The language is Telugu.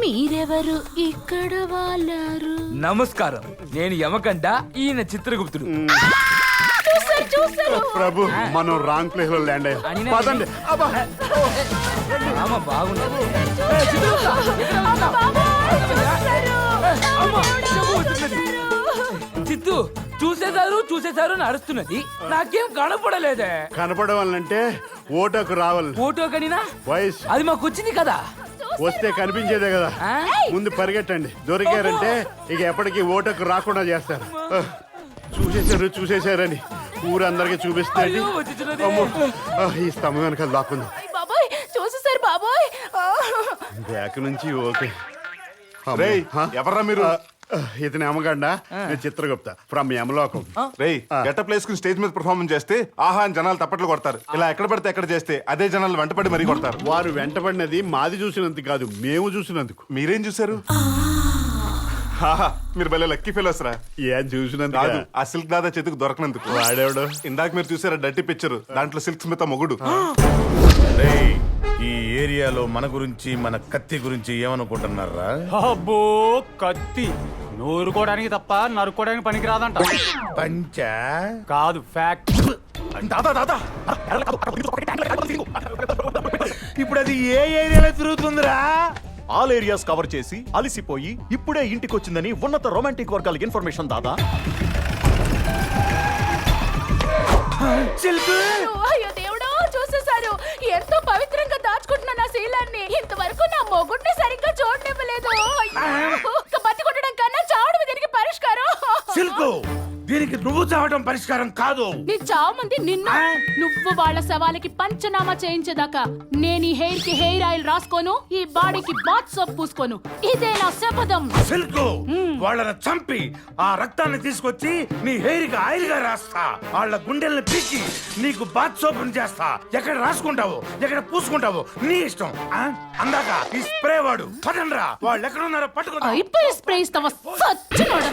మీరెవరు ఇక్కడ వాళ్ళారు? నమస్కారం, నేను యమకండ, ఈయన చిత్రగుప్తుడు. ప్రభు, మనం రాంగ్ ప్లేస్ లో ల్యాండ్ అయ్యాం. పదండి. బాగుండదు. చిత్తు చూసేశారు అని అరుస్తున్నది, నాకేం కనపడలేదే. కనపడవాలంటే ఓటోకు రావాలి. ఓటో కనినా వయసు అది మాకు వచ్చింది కదా. వస్తే కనిపించేదే కదా. ముందు పరిగెట్టండి, దొరికారంటే ఇక ఎప్పటికీ ఓటకు రాకుండా చేస్తారు. చూసేశారని ఊరందరికి చూపిస్తాండి. ఈ స్తంభం వెనక లాక్కుందాం. చూసేసారు బాబోయ్. బ్యాక్ నుంచి ఓకే. ఎవర్రా మీరు? ఇతని అమ్మగండా, నేను చిత్రగుప్త ఫ్రమ్ యమలోకం. రేయ్, గెటప్ వేసుకుని స్టేజ్ మీద పర్ఫార్మెన్స్ చేస్తే ఆహా అని జనాలు తప్పట్లు కొడతారు. ఇలా ఎక్కడ పడితే ఎక్కడ చేస్తే అదే జనాలు వెంటపడి మరీ కొడతారు. వారు వెంటబడినది మాది చూసినందుకు కాదు, మేము చూసినందుకు. మీరేం చూసారు? మీరు భలే లక్కీ ఫెలోస్ రా. ఏం చూసినందుకు? ఆ సిల్క్ దాదా చేతికి దొరకనందుకు. వాడేవాడు? ఇందాక మీరు చూసారా డర్టీ పిక్చర్, దాంట్లో సిల్క్ స్మిత మొగుడు. ఈ ఏరియాలో మన గురించి, మన కత్తి గురించి ఏమనుకుంటున్నారా? అబ్బో, కత్తి నూరుకోవడానికి తప్ప నరుకోవడానికి పనికి రాదంట. పంచా కాదు, ఫ్యాక్ట్. ఇప్పుడు అది ఏ ఏరియాలో తిరుగుతుందిరా? ఆల్ ఏరియాస్ కవర్ చేసి అలిసిపోయి ఇప్పుడే ఇంటికి వచ్చిందని ఉన్నత రొమాంటిక్ వర్గాలకు ఇన్ఫర్మేషన్ దాదా. అయ్యో దేవుడో, చూసేసారు. ఎంతో పవిత్రంగా దాచుకుంటున్నా నా శీలాన్ని. ఇంతవరకు నా మొగుడిని సరిగ్గా చూడనివ్వలేదు. బతి కొట్టడం కన్నా చావడం దీనికి పరిష్కారం. సిల్కు, దీనికి నువ్వు చావడం పరిష్కారం కాదు. నీ చావమంది నిన్ను. నువ్వు వాళ్ళ శవాలకి పంచనామా చేయించేదాకా నేను ఈ హెయిర్ కి హెయిర్ ఆయిల్ రాసుకోను, ఈ బాడీకి బాత్ సోప్ పూసుకోను. ఇదే నా శపథం. సిల్కు, వాళ్ళని చంపి ఆ రక్తాన్ని తీసుకొచ్చి నీ హెయిర్ కి ఆయిల్ గా రాస్తా. వాళ్ళ గుండెల్ని పీకి నీకు బాత్ సోప్ చేస్తా. ఎక్కడ రాసుకుంటావో, ఎక్కడ పూసుకుంటావో నీ ఇష్టం. అందాక ఈ స్ప్రే వాడు. పదండ్రా, వాళ్ళు ఎక్కడ ఉన్నారో పట్టుకో. అయిపోయి స్ప్రే ఇస్తావా సచ్చినోడా?